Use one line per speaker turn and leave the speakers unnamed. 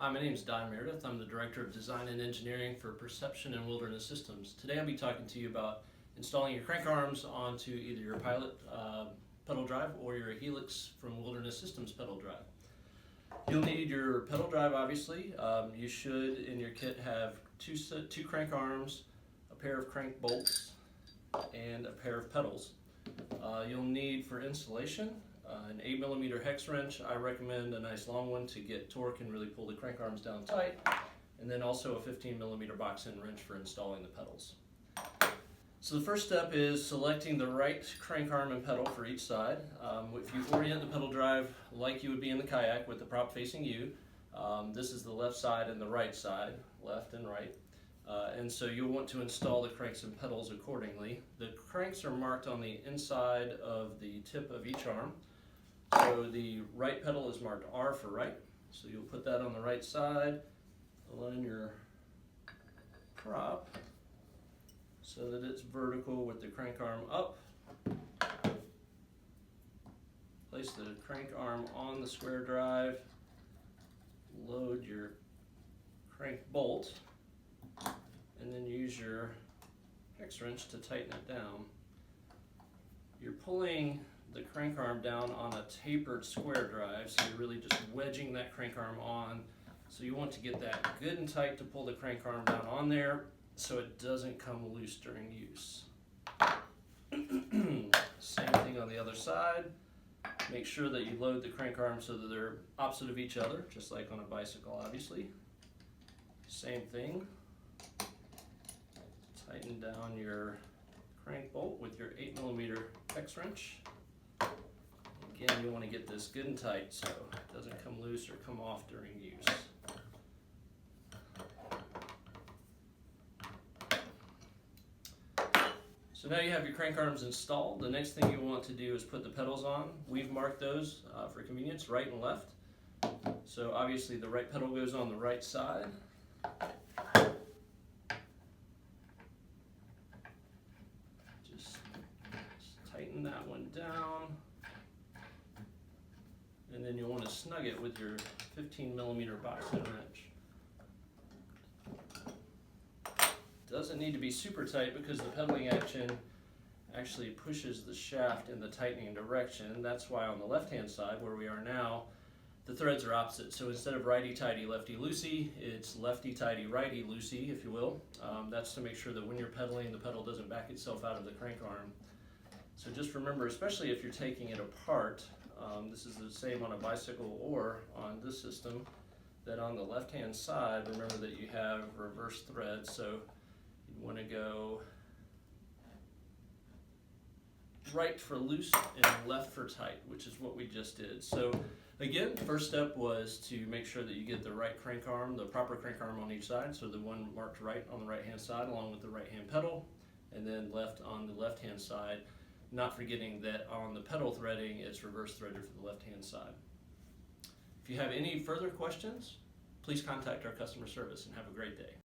Hi, my name is Don Meredith. I'm the Director of Design and Engineering for Perception and Wilderness Systems. Today I'll be talking to you about installing your crank arms onto either your Pilot pedal drive or your Helix from Wilderness Systems pedal drive. You'll need your pedal drive, obviously. You should, in your kit, have two crank arms, a pair of crank bolts, and a pair of pedals. You'll need, for installation, an 8mm hex wrench. I recommend a nice long one to get torque and really pull the crank arms down tight, and then also a 15mm box end wrench for installing the pedals. So the first step is selecting the right crank arm and pedal for each side. If you orient the pedal drive like you would be in the kayak with the prop facing you, this is the left side and the right side, left and right. And so you'll want to install the cranks and pedals accordingly. The cranks are marked on the inside of the tip of each arm. So the right pedal is marked R for right. So you'll put that on the right side, align your prop so that it's vertical with the crank arm up. Place the crank arm on the square drive, load your crank bolt, and then use your hex wrench to tighten it down. You're pulling the crank arm down on a tapered square drive, so you're really just wedging that crank arm on. So you want to get that good and tight to pull the crank arm down on there so it doesn't come loose during use. Same thing on the other side. Make sure that you load the crank arms so that they're opposite of each other, just like on a bicycle, obviously. Same thing. Tighten down your crank bolt with your 8mm hex wrench. Again, you want to get this good and tight so it doesn't come loose or come off during use. So now you have your crank arms installed. The next thing you want to do is put the pedals on. We've marked those for convenience, right and left. So obviously the right pedal goes on the right side. Just tighten that one down. And then you'll want to snug it with your 15mm box end wrench. Doesn't need to be super tight because the pedaling action actually pushes the shaft in the tightening direction. That's why on the left-hand side, where we are now, the threads are opposite. So instead of righty-tighty, lefty-loosey, it's lefty-tighty, righty-loosey, if you will. That's to make sure that when you're pedaling, the pedal doesn't back itself out of the crank arm. So just remember, especially if you're taking it apart, this is the same on a bicycle or on this system, that on the left-hand side, remember that you have reverse threads. So you want to go right for loose and left for tight, which is what we just did. So again, first step was to make sure that you get the right crank arm, the proper crank arm on each side, so the one marked right on the right-hand side along with the right-hand pedal, and then left on the left-hand side, not forgetting that on the pedal threading, it's reverse threaded for the left-hand side. If you have any further questions, please contact our customer service and have a great day.